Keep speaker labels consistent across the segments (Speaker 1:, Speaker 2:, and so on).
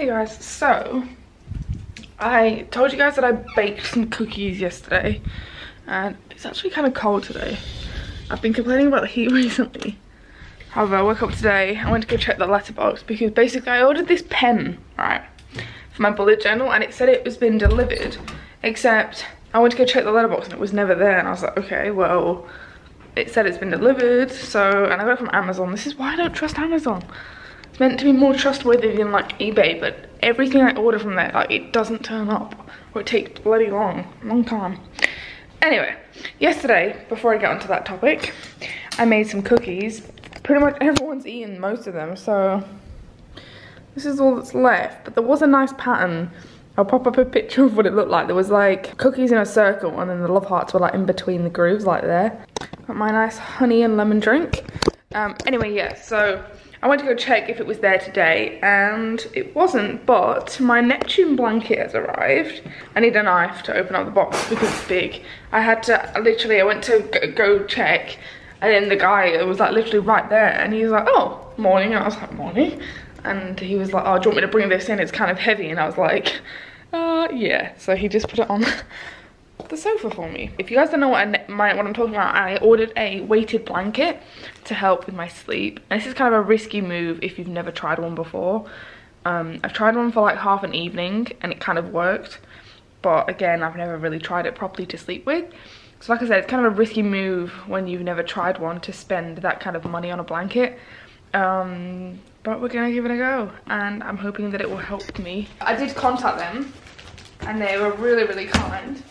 Speaker 1: Hey guys, so I told you guys that I baked some cookies yesterday and it's actually kind of cold today. I've been complaining about the heat recently. However, I woke up today, I went to go check the letterbox because basically I ordered this pen, right, for my bullet journal and it said it was been delivered, except I went to go check the letterbox and it was never there and I was like, okay, well, it said it's been delivered, so, and I got it from Amazon. This is why I don't trust Amazon. It's meant to be more trustworthy than like eBay, but everything I order from there, like it doesn't turn up or it takes bloody long time. Anyway, yesterday, before I get onto that topic, I made some cookies. Pretty much everyone's eaten most of them, so this is all that's left. But there was a nice pattern. I'll pop up a picture of what it looked like. There was like cookies in a circle and then the love hearts were like in between the grooves like there. Got my nice honey and lemon drink. Anyway, yeah, so I went to go check if it was there today and it wasn't, but my Neptune blanket has arrived. I need a knife to open up the box because it's big. I had to, literally, I went to go check and then the guy was like literally right there and he was like, oh, morning. And I was like, morning. And he was like, oh, do you want me to bring this in? It's kind of heavy. And I was like, yeah. So he just put it on the sofa for me. If you guys don't know what I'm talking about, I ordered a weighted blanket to help with my sleep. And this is kind of a risky move if you've never tried one before. I've tried one for like half an evening and it kind of worked, but again, I've never really tried it properly to sleep with. So like I said, it's kind of a risky move when you've never tried one to spend that kind of money on a blanket. But we're gonna give it a go and I'm hoping that it will help me. I did contact them and they were really kind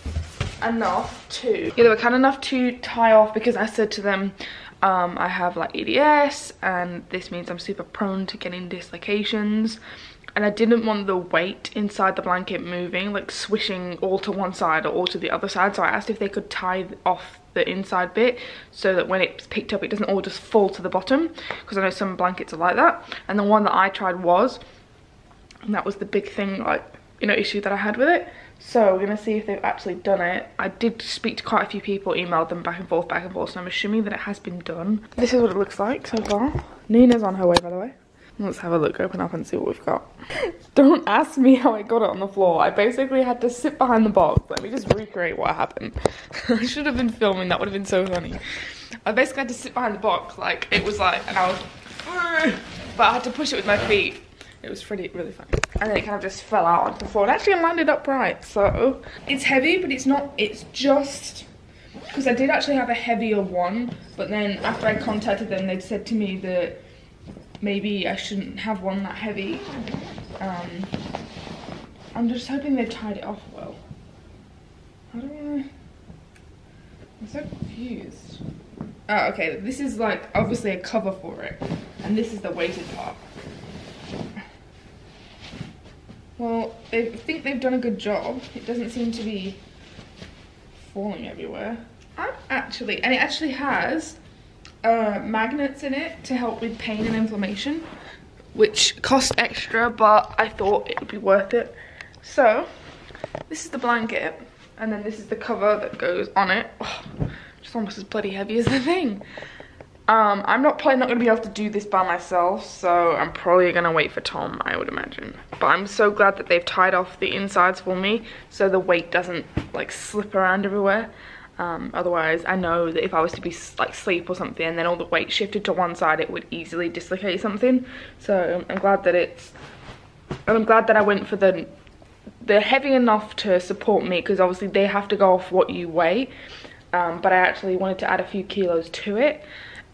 Speaker 1: enough to, yeah, they were kind enough to tie off because I said to them, I have like EDS and this means I'm super prone to getting dislocations and I didn't want the weight inside the blanket moving, like swishing all to one side or all to the other side, so I asked if they could tie off the inside bit so that when it's picked up it doesn't all just fall to the bottom, because I know some blankets are like that, and the one that I tried was, and that was the big thing, like, you know, issue that I had with it. So we're gonna see if they've actually done it. I did speak to quite a few people, emailed them back and forth, so I'm assuming that it has been done. This is what it looks like so far. Nina's on her way, by the way. Let's have a look, open up and see what we've got. Don't ask me how I got it on the floor. I basically had to sit behind the box. Let me just recreate what happened. I should have been filming, that would have been so funny. I basically had to sit behind the box, like, it was like, and I was, but I had to push it with my feet. It was really fun. And then it kind of just fell out onto the floor. And actually I landed upright, so. It's heavy, but it's not, it's just, because I did actually have a heavier one, but then after I contacted them, they'd said to me that maybe I shouldn't have one that heavy. I'm just hoping they've tied it off well. How do I, I'm so confused. Oh, okay, this is like obviously a cover for it, and this is the weighted part. Well, I think they've done a good job. It doesn't seem to be falling everywhere. And it actually has magnets in it to help with pain and inflammation, which cost extra, but I thought it would be worth it. So, this is the blanket, and then this is the cover that goes on it. Oh, just almost as bloody heavy as the thing. I'm probably not going to be able to do this by myself, so I'm probably going to wait for Tom, I would imagine. But I'm so glad that they've tied off the insides for me, so the weight doesn't like slip around everywhere. Otherwise, I know that if I was to be like sleep or something and then all the weight shifted to one side, it would easily dislocate something. So I'm glad that I went for they're heavy enough to support me, because obviously they have to go off what you weigh. But I actually wanted to add a few kilos to it.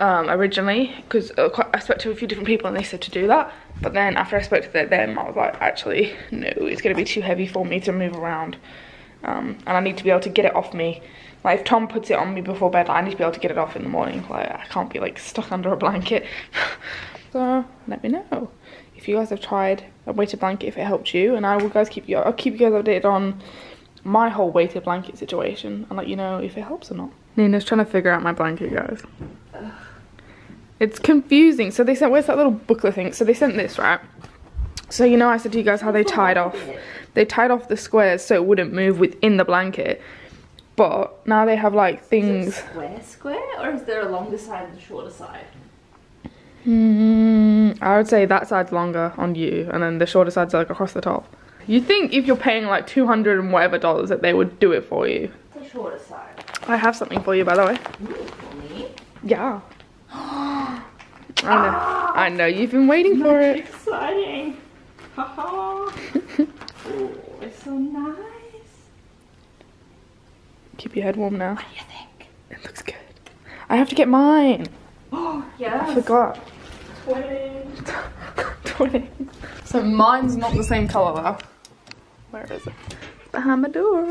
Speaker 1: Originally, because I spoke to a few different people and they said to do that, but then after I spoke to them I was like, actually no, it's going to be too heavy for me to move around, and I need to be able to get it off me. Like if Tom puts it on me before bed, I need to be able to get it off in the morning. Like I can't be like stuck under a blanket. So let me know if you guys have tried a weighted blanket, if it helped you, and I'll keep you guys updated on my whole weighted blanket situation and let you know if it helps or not. Nina's trying to figure out my blanket, guys. It's confusing. So they sent, where's that little booklet thing? So they sent this, right? So you know I said to you guys how they tied off the squares so it wouldn't move within the blanket. But now they have like things. Is it square or is there a longer side and a shorter side? I would say that side's longer on you, and then the shorter side's like across the top. You think if you're paying like $200 and whatever that they would do it for you.
Speaker 2: The shorter side.
Speaker 1: I have something for you, by the way.
Speaker 2: Ooh, for me?
Speaker 1: Yeah. I know, you've been waiting for it.
Speaker 2: Exciting. Haha. Oh, it's so nice.
Speaker 1: Keep your head warm now.
Speaker 2: What do you think?
Speaker 1: It looks good. I have to get mine.
Speaker 2: Oh, yes.
Speaker 1: I forgot.
Speaker 2: Twinning.
Speaker 1: Twinning. So mine's not the same colour though. Where is it? It's behind the door.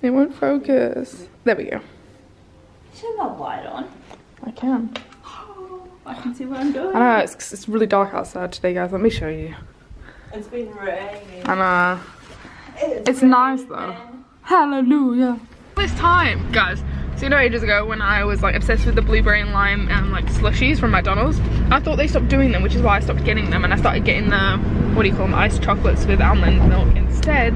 Speaker 1: It won't focus. There we go.
Speaker 2: Turn that light on.
Speaker 1: I can.
Speaker 2: Oh, I can see what I'm doing.
Speaker 1: I know, it's really dark outside today, guys. Let me show you.
Speaker 2: It's been raining.
Speaker 1: I know. It's nice though. Hallelujah. This time, guys. So you know, ages ago when I was like obsessed with the blueberry and lime and like slushies from McDonald's, I thought they stopped doing them, which is why I stopped getting them, and I started getting the, what do you call them, iced chocolates with almond milk instead.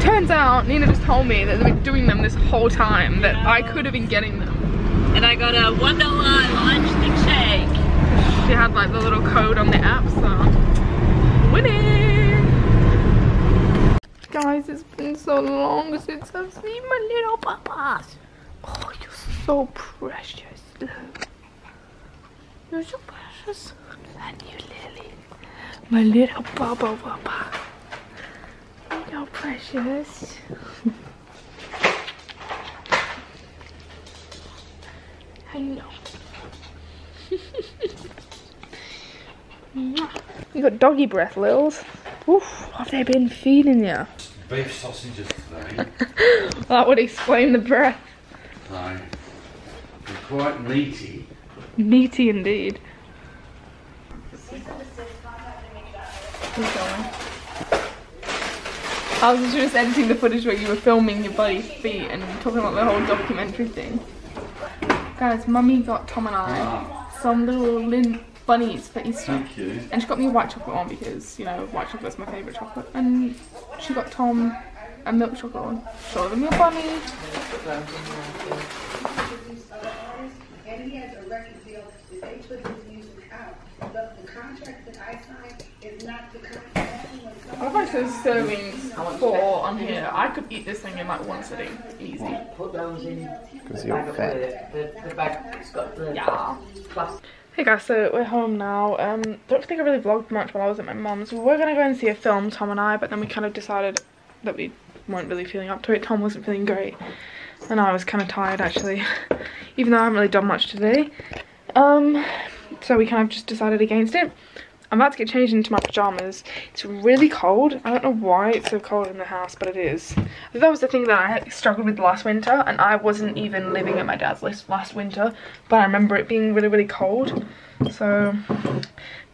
Speaker 1: Turns out Nina just told me that they've been doing them this whole time, that I could have been getting them.
Speaker 2: And I got a $1 lunch shake.
Speaker 1: She had like the little code on the app, so winning! Guys, it's been so long since I've seen my little papas. Oh, you're so precious. You're so precious. And you, Lily. My little papa. You're precious. Hello. You got doggy breath, Lils. Oof, have they been feeding you?
Speaker 3: Beef sausages today.
Speaker 1: That would explain the breath.
Speaker 3: No. They're quite meaty.
Speaker 1: Meaty indeed. Keep going. I was just editing the footage where you were filming your buddy's feet and talking about the whole documentary thing. Guys, Mummy got Tom and I some little bunnies for Easter.
Speaker 3: Thank you.
Speaker 1: And she got me a white chocolate one because, you know, white chocolate's my favourite chocolate. And she got Tom a milk chocolate one. Show them your bunny.
Speaker 4: And he has a record deal that they put his music out. But the contract that I signed is not the contract.
Speaker 1: I love how it says servings 4 on here. I could eat this thing in like one sitting. Easy.
Speaker 2: Put those in.
Speaker 5: Because you're fat.
Speaker 2: The bag's got the plastic.
Speaker 1: Hey guys, so we're home now. Don't think I really vlogged much while I was at my mum's. We were going to go and see a film, Tom and I, but then we kind of decided that we weren't really feeling up to it. Tom wasn't feeling great. And I was kind of tired actually, even though I haven't really done much today. So we kind of just decided against it. I'm about to get changed into my pajamas. It's really cold. I don't know why it's so cold in the house, but it is. I think that was the thing that I had struggled with last winter, and I wasn't even living at my dad's last winter, but I remember it being really, really cold. So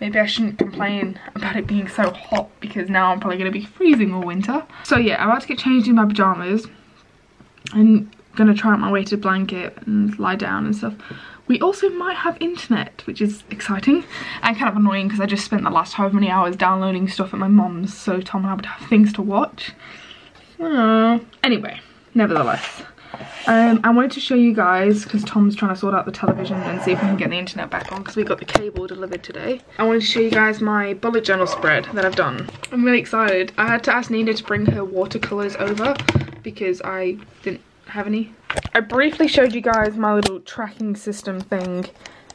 Speaker 1: maybe I shouldn't complain about it being so hot, because now I'm probably going to be freezing all winter. So yeah, I'm about to get changed in my pajamas. I'm going to try out my weighted blanket and lie down and stuff. We also might have internet, which is exciting and kind of annoying because I just spent the last however many hours downloading stuff at my mum's, so Tom and I would have things to watch. Anyway, nevertheless, I wanted to show you guys, because Tom's trying to sort out the television and see if we can get the internet back on, because we got the cable delivered today. I wanted to show you guys my bullet journal spread that I've done. I'm really excited. I had to ask Nina to bring her watercolours over because I didn't have any. I briefly showed you guys my little tracking system thing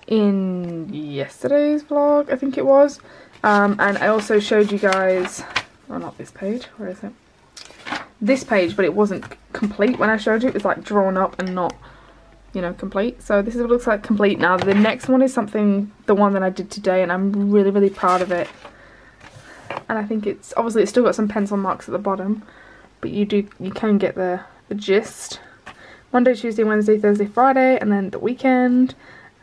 Speaker 1: in yesterday's vlog, I think it was. And I also showed you guys, well, not this page, where is it? This page, but it wasn't complete when I showed you. It was like drawn up and not, you know, complete. So this is what it looks like complete now. The next one is something, the one that I did today, and I'm really, really proud of it. And I think it's, obviously it's still got some pencil marks at the bottom, but you can get the gist. Monday, Tuesday, Wednesday, Thursday, Friday, and then the weekend.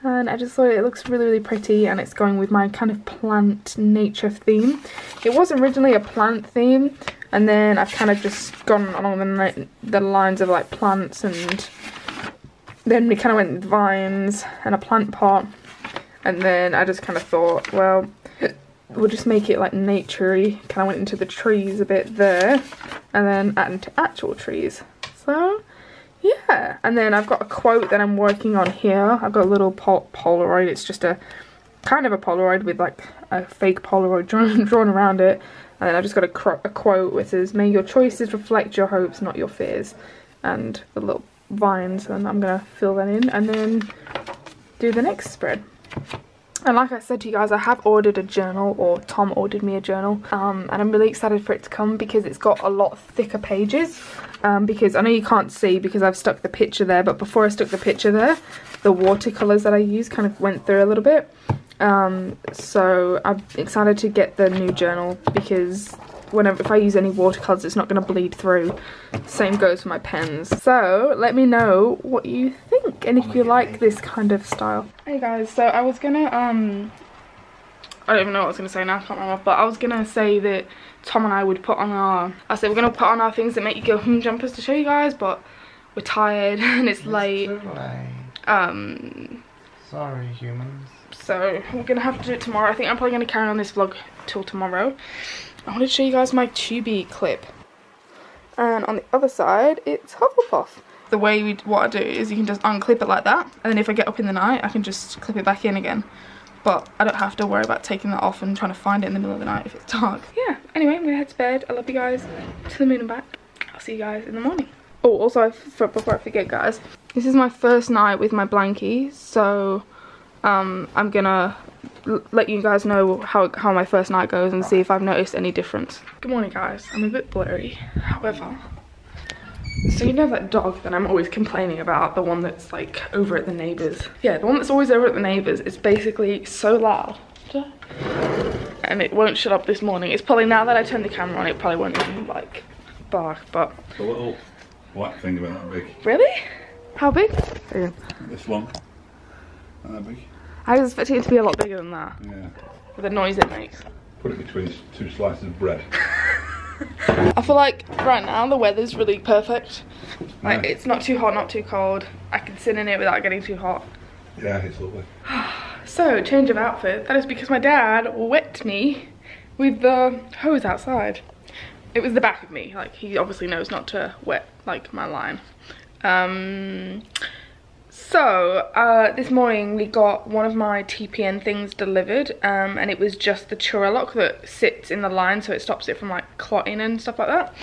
Speaker 1: And I just thought it looks really, really pretty, and it's going with my kind of plant nature theme. It was originally a plant theme, and then I've kind of just gone along the lines of like plants, and then we kind of went with vines and a plant pot, and then I just kind of thought, well, we'll just make it like nature-y. Kind of went into the trees a bit there, and then add into actual trees. So yeah, and then I've got a quote that I'm working on here. I've got a little Polaroid. It's just a kind of a Polaroid with like a fake Polaroid drawn around it. And then I've just got a quote which says, "May your choices reflect your hopes, not your fears." And the little vines, and I'm gonna fill that in and then do the next spread. And like I said to you guys, I have ordered a journal, or Tom ordered me a journal, and I'm really excited for it to come because it's got a lot thicker pages, because I know you can't see because I've stuck the picture there, but before I stuck the picture there, the watercolours that I used kind of went through a little bit. So I'm excited to get the new journal because if I use any watercolours, it's not going to bleed through. Same goes for my pens. So let me know what you think and if you like this kind of style. Hey guys, so I was gonna I don't even know what I was gonna say now, I can't remember, but I was gonna say that Tom and I would put on our, we're gonna put on our things that make you go jumpers to show you guys, but we're tired and it's late.
Speaker 5: Too late. Sorry, humans.
Speaker 1: So we're gonna have to do it tomorrow. I think I'm probably gonna carry on this vlog till tomorrow. I wanted to show you guys my Tubi clip, and on the other side it's Hufflepuff. The way what I do is you can just unclip it like that, and then if I get up in the night I can just clip it back in again, but I don't have to worry about taking that off and trying to find it in the middle of the night if it's dark. Yeah, anyway, I'm gonna head to bed. I love you guys. To the moon and back. I'll see you guys in the morning. Oh, also before I forget guys, this is my first night with my blankie, so I'm gonna let you guys know how my first night goes and see if I've noticed any difference. Good morning guys, I'm a bit blurry, however, so you know that dog that I'm always complaining about, the one that's like over at the neighbours? Yeah, the one that's always over at the neighbours is basically so loud and it won't shut up this morning. It's probably, now that I turned the camera on, it probably won't even like bark, but...
Speaker 6: A little black thing about that big.
Speaker 1: Really? How big?
Speaker 6: This one. That big.
Speaker 1: I was expecting it to be a lot bigger than that.
Speaker 6: Yeah.
Speaker 1: With the noise it makes.
Speaker 6: Put it between 2 slices of bread.
Speaker 1: I feel like right now the weather's really perfect. Like
Speaker 6: Yeah.
Speaker 1: it's not too hot, not too cold. I can sit in it without getting too hot.
Speaker 6: Yeah, it's lovely.
Speaker 1: So, change of outfit. That is because my dad wet me with the hose outside. It was the back of me. Like, he obviously knows not to wet, like, my line. This morning we got one of my TPN things delivered, and it was just the Chura lock that sits in the line, so it stops it from like clotting and stuff like that.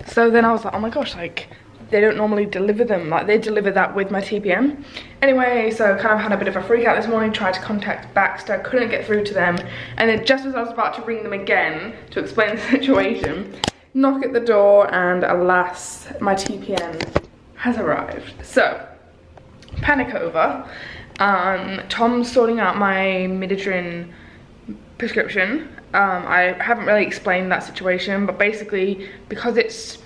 Speaker 1: So then I was like, oh my gosh, like they don't normally deliver them, like they deliver that with my TPN. Anyway, so kind of had a bit of a freak out this morning, tried to contact Baxter, couldn't get through to them, and then just as I was about to ring them again to explain the situation, knock at the door, and alas, my TPN has arrived. So panic over. Tom's sorting out my Midodrine prescription. I haven't really explained that situation, but basically because it's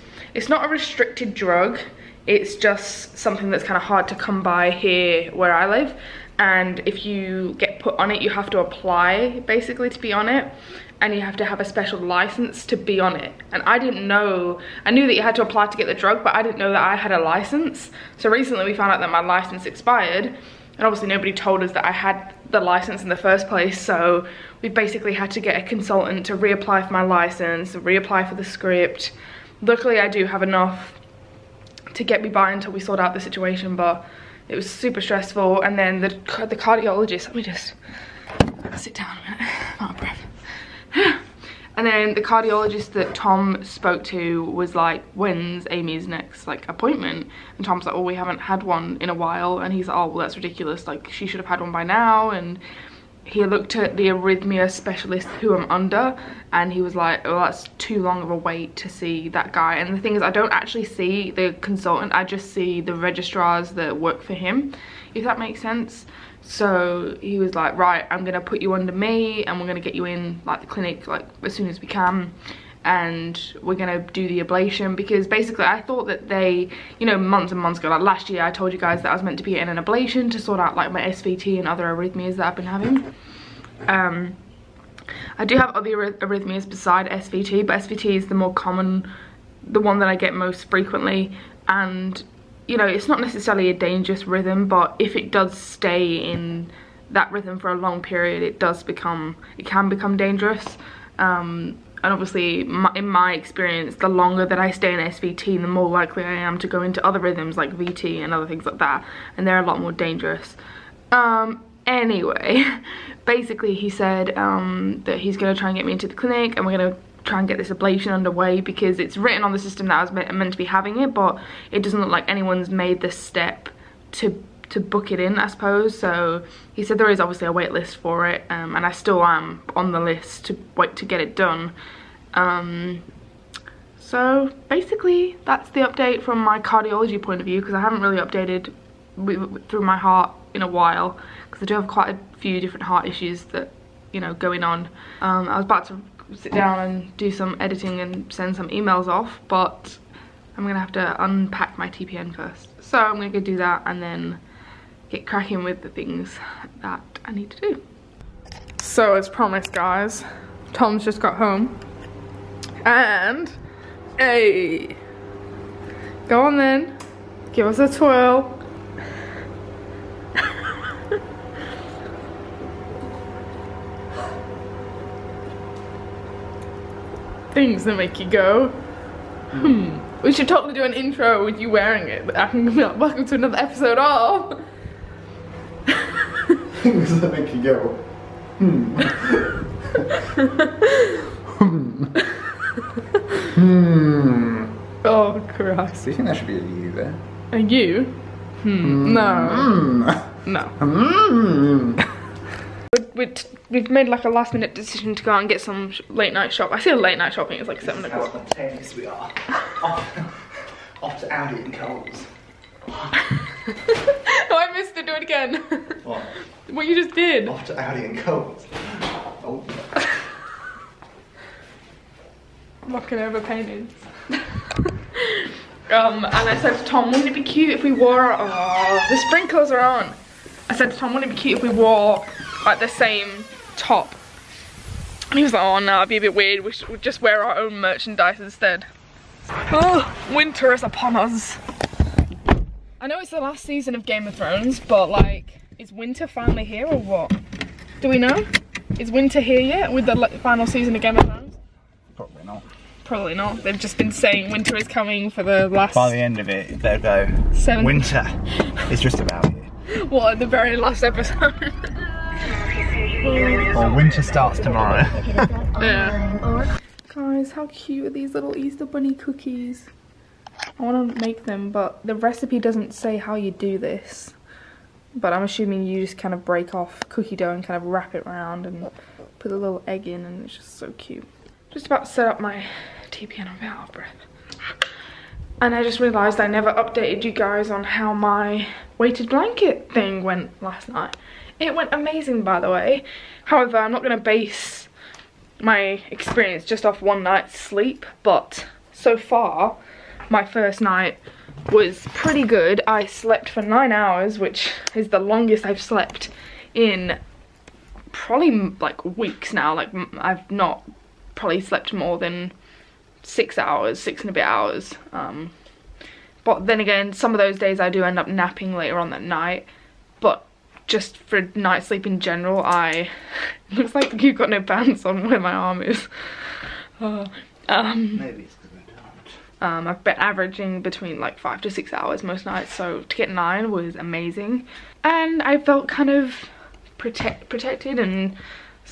Speaker 1: not a restricted drug, it's just something that's kind of hard to come by here where I live, and if you get put on it you have to apply basically to be on it, and you have to have a special license to be on it. And I didn't know, I knew that you had to apply to get the drug, but I didn't know that I had a license. So recently we found out that my license expired, and obviously nobody told us that I had the license in the first place, so we basically had to get a consultant to reapply for my license, reapply for the script. Luckily I do have enough to get me by until we sort out the situation, but it was super stressful. And then the cardiologist, let me just sit down a minute, I'm out of breath. And then the cardiologist that Tom spoke to was like, when's Amy's next like appointment? And Tom's like, oh, we haven't had one in a while. And he's like, oh well, that's ridiculous, like she should have had one by now. And he looked at the arrhythmia specialist who I'm under, and he was like, oh, that's too long of a wait to see that guy. And the thing is, I don't actually see the consultant, I just see the registrars that work for him, if that makes sense. So he was like, right, I'm gonna put you under me and we're gonna get you in like the clinic like as soon as we can, and we're gonna do the ablation. Because basically I thought that they, you know, months and months ago, like last year I told you guys that I was meant to be getting an ablation to sort out like my SVT and other arrhythmias that I've been having. I do have other arrhythmias beside SVT, but SVT is the more common, the one that I get most frequently. And you know, it's not necessarily a dangerous rhythm, but if it does stay in that rhythm for a long period, it can become dangerous. And obviously in my experience, the longer that I stay in SVT, the more likely I am to go into other rhythms like VT and other things like that, and they're a lot more dangerous. Anyway, basically he said that he's going to try and get me into the clinic, and we're going to try and get this ablation underway, because it's written on the system that I was meant to be having it, but it doesn't look like anyone's made this step to book it in, I suppose. So he said there is obviously a wait list for it, and I still am on the list to wait to get it done. So basically that's the update from my cardiology point of view, because I haven't really updated through my heart in a while, because I do have quite a few different heart issues that, you know, going on. I was about to sit down and do some editing and send some emails off, but I'm gonna have to unpack my TPN first. So I'm gonna go do that and then get cracking with the things that I need to do. So as promised, guys, Tom's just got home, and hey, go on then, give us a twirl. Things that make you go, We should totally do an intro with you wearing it, but I can be like, welcome to another episode of
Speaker 5: Things that make you go,
Speaker 1: Oh Christ.
Speaker 5: Do you think there should be a you there?
Speaker 1: A you? No. No. We've made like a last minute decision to go out and get some late night shop. I say late night shopping, it's like 7 o'clock.
Speaker 5: How spontaneous we are. Off to Audi and Coles.
Speaker 1: Oh, I missed it, do it again.
Speaker 5: What?
Speaker 1: What you just did.
Speaker 5: Off to Audi and Coles. Oh.
Speaker 1: Knocking over paintings. And I said to Tom, wouldn't it be cute if we wore, oh, the sprinklers are on. I said to Tom, wouldn't it be cute if we wore like the same top? And he was like, oh no, it'd be a bit weird, we should just wear our own merchandise instead. Oh, winter is upon us. I know it's the last season of Game of Thrones, but like, is winter finally here or what? Do we know? Is winter here yet with the final season of Game of Thrones?
Speaker 5: Probably not.
Speaker 1: Probably not. They've just been saying winter is coming for the last...
Speaker 5: By the end of it, they'll go, winter is just about here.
Speaker 1: What, the very last episode?
Speaker 5: Well, winter starts tomorrow.
Speaker 1: Yeah. Guys, how cute are these little Easter bunny cookies? I want to make them, but the recipe doesn't say how you do this. But I'm assuming you just kind of break off cookie dough and kind of wrap it around and put a little egg in, and it's just so cute. Just about to set up my TPN, I'm a bit out of breath. And I just realised I never updated you guys on how my weighted blanket thing went last night. It went amazing, by the way. However, I'm not going to base my experience just off one night's sleep, but so far, my first night was pretty good. I slept for 9 hours, which is the longest I've slept in probably like weeks now. Like, I've not probably slept more than 6 hours, 6 and a bit hours. But then again, some of those days I do end up napping later on that night. But just for night sleep in general, it looks like you've got no pants on where my arm is.
Speaker 5: Maybe it's because I don't.
Speaker 1: I've been averaging between like 5 to 6 hours most nights, so to get 9 was amazing. And I felt kind of protected and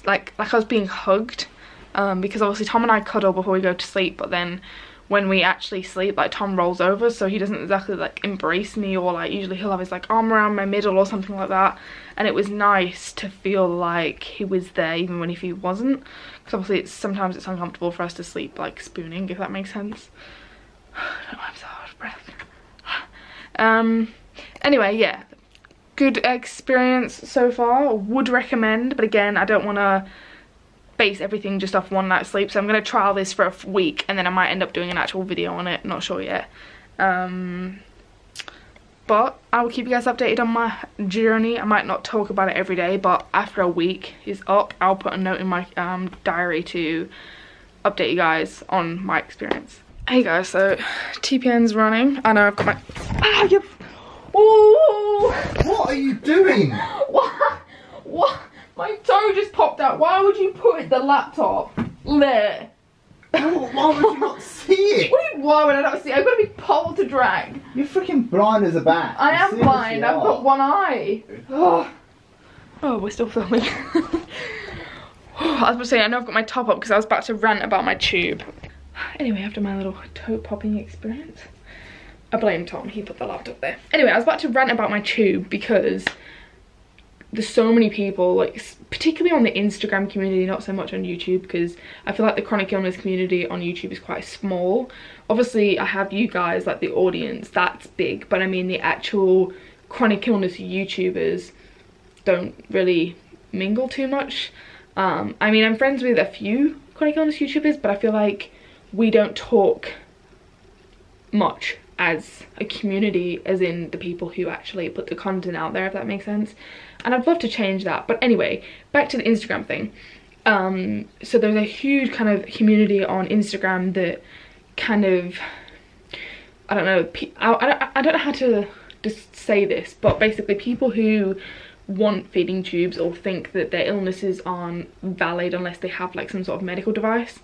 Speaker 1: like I was being hugged. Because obviously Tom and I cuddle before we go to sleep, but then when we actually sleep, like, Tom rolls over, so he doesn't exactly like embrace me, or like usually he'll have his like arm around my middle or something like that. And it was nice to feel like he was there even when if he wasn't, because obviously sometimes it's uncomfortable for us to sleep like spooning, if that makes sense. I'm so out of breath. Anyway, yeah, good experience so far. Would recommend, but again, I don't want to base everything just off one night's sleep, so I'm going to trial this for a week and then I might end up doing an actual video on it, not sure yet. But I will keep you guys updated on my journey. I might not talk about it every day, but after a week is up, I'll put a note in my diary to update you guys on my experience. Hey guys, so TPN's running. I know I've got my... Ah, you... Ooh!
Speaker 5: What are you doing?
Speaker 1: What? My toe just popped out. Why would you put the laptop there?
Speaker 5: Why would you not see it?
Speaker 1: What do you mean, why would I not see it? I've got to be pulled to drag.
Speaker 5: You're freaking blind as a bat.
Speaker 1: I am blind. I've got one eye. Oh. Oh, we're still filming. I was about to say, I know I've got my top up because I was about to rant about my tube. Anyway, after my little toe popping experience, I blame Tom, he put the laptop there. Anyway, I was about to rant about my tube because there's so many people, like, particularly on the Instagram community, not so much on YouTube, because I feel like the chronic illness community on YouTube is quite small. Obviously, I have you guys, like the audience, that's big, but I mean the actual chronic illness YouTubers don't really mingle too much. I mean, I'm friends with a few chronic illness YouTubers, but I feel like we don't talk much as a community, as in the people who actually put the content out there, if that makes sense. And I'd love to change that. But anyway, back to the Instagram thing. So there's a huge kind of community on Instagram that kind of, I don't know, I don't know how to just say this, but basically people who want feeding tubes or think that their illnesses aren't valid unless they have like some sort of medical device.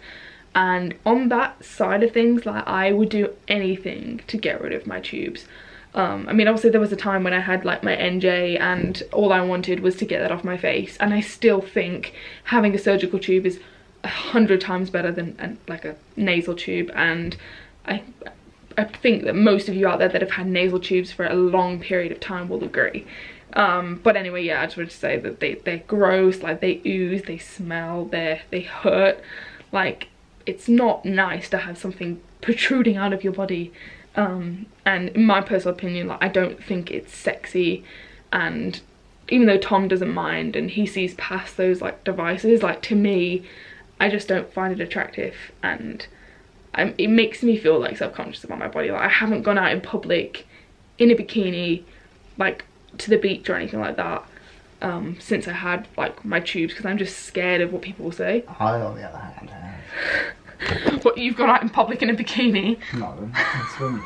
Speaker 1: And on that side of things, like, I would do anything to get rid of my tubes. I mean, obviously there was a time when I had like my NJ and all I wanted was to get that off my face, and I still think having a surgical tube is 100 times better than like a nasal tube. And I think that most of you out there that have had nasal tubes for a long period of time will agree. But anyway, yeah, I just wanted to say that they're gross, like they ooze, they smell, they hurt. Like, it's not nice to have something protruding out of your body. And in my personal opinion, like, I don't think it's sexy. And even though Tom doesn't mind and he sees past those like devices, like, to me, I just don't find it attractive. And it makes me feel like self-conscious about my body. Like, I haven't gone out in public in a bikini, like to the beach or anything like that, since I had like my tubes, because I'm just scared of what people will say.
Speaker 5: I, on the other hand, have.
Speaker 1: What, you've gone out in public in a bikini?
Speaker 5: No, it's swimming.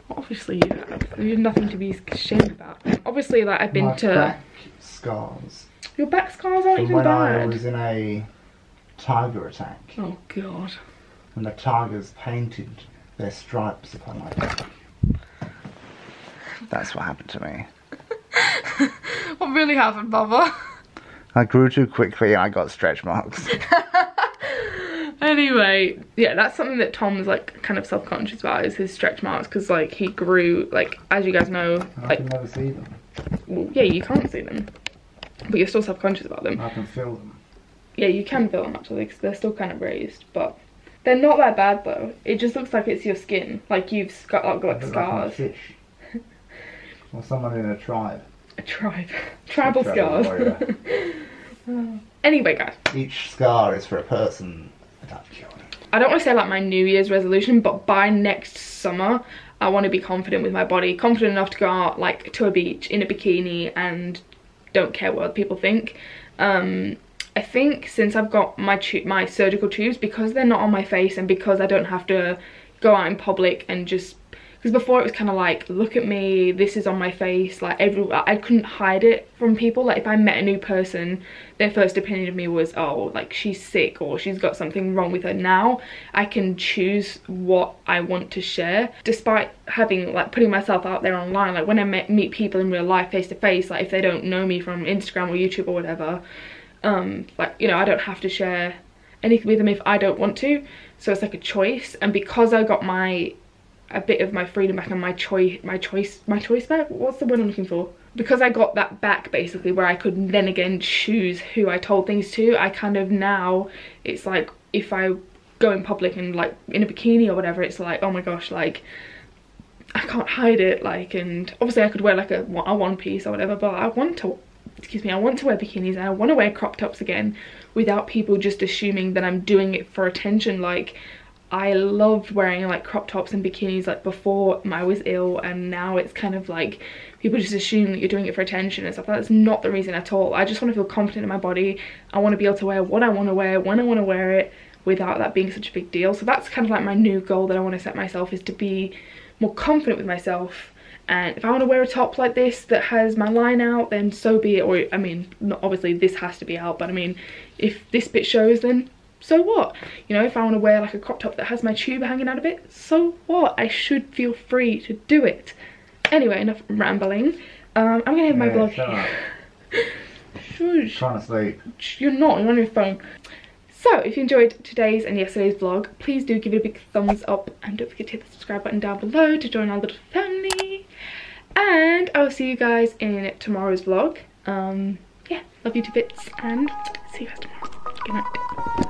Speaker 1: Well, obviously you have. There's nothing to be ashamed about. Obviously, like, I've been
Speaker 5: My
Speaker 1: to...
Speaker 5: back scars.
Speaker 1: Your back scars aren't
Speaker 5: From
Speaker 1: even
Speaker 5: when
Speaker 1: bad.
Speaker 5: I was in a tiger attack.
Speaker 1: Oh god.
Speaker 5: And the tigers painted their stripes upon my back. That's what happened to me.
Speaker 1: What really happened, Bubba?
Speaker 5: I grew too quickly and I got stretch marks.
Speaker 1: Anyway, yeah, that's something that Tom's like kind of self-conscious about, is his stretch marks, because like he grew, like, as you guys know,
Speaker 5: I
Speaker 1: like,
Speaker 5: can never see them.
Speaker 1: well, yeah, you can't see them, but you're still self-conscious about them.
Speaker 5: I can feel them.
Speaker 1: Yeah, you can feel them actually, because they're still kind of raised, but they're not that bad though. It just looks like it's your skin, like you've got like scars.
Speaker 5: Like a fish. Or someone in a tribe.
Speaker 1: A tribe. Tribal scars. Anyway, guys.
Speaker 5: Each scar is for a person that I've killed.
Speaker 1: I don't want to say like my New Year's resolution, but by next summer, I want to be confident with my body. Confident enough to go out like to a beach in a bikini and don't care what other people think. I think since I've got my surgical tubes, because they're not on my face and because I don't have to go out in public and just... Because before it was kind of like, look at me, this is on my face, like I couldn't hide it from people. Like if I met a new person, their first opinion of me was, oh, like she's sick or she's got something wrong with her. Now I can choose what I want to share, despite having like putting myself out there online. Like when I meet people in real life face to face, like if they don't know me from Instagram or YouTube or whatever, like, you know, I don't have to share anything with them if I don't want to. So it's like a choice. And because I got a bit of my freedom back and my choice back, what's the word I'm looking for? Because I got that back basically, where I could then again choose who I told things to, I kind of now, it's like if I go in public and like in a bikini or whatever, it's like, oh my gosh, like I can't hide it, like, and obviously I could wear like a one piece or whatever, but I want to, I want to wear bikinis and I want to wear crop tops again without people just assuming that I'm doing it for attention. Like, I loved wearing like crop tops and bikinis like before I was ill, and now it's kind of like people just assume that you're doing it for attention and stuff. That's not the reason at all. I just want to feel confident in my body. I want to be able to wear what I want to wear when I want to wear it without that being such a big deal. So that's kind of like my new goal that I want to set myself, is to be more confident with myself. And if I want to wear a top like this that has my line out, then so be it. Or I mean, not obviously this has to be out, but I mean, if this bit shows, then so what? You know, if I want to wear like a crop top that has my tube hanging out a bit, so what? I should feel free to do it. Anyway, enough rambling. I'm gonna end my vlog here. Shush.
Speaker 5: Trying to sleep.
Speaker 1: You're not, you're on your phone. So if you enjoyed today's and yesterday's vlog, please do give it a big thumbs up and don't forget to hit the subscribe button down below to join our little family. And I will see you guys in tomorrow's vlog. Yeah, love you to bits and see you guys tomorrow. Good night.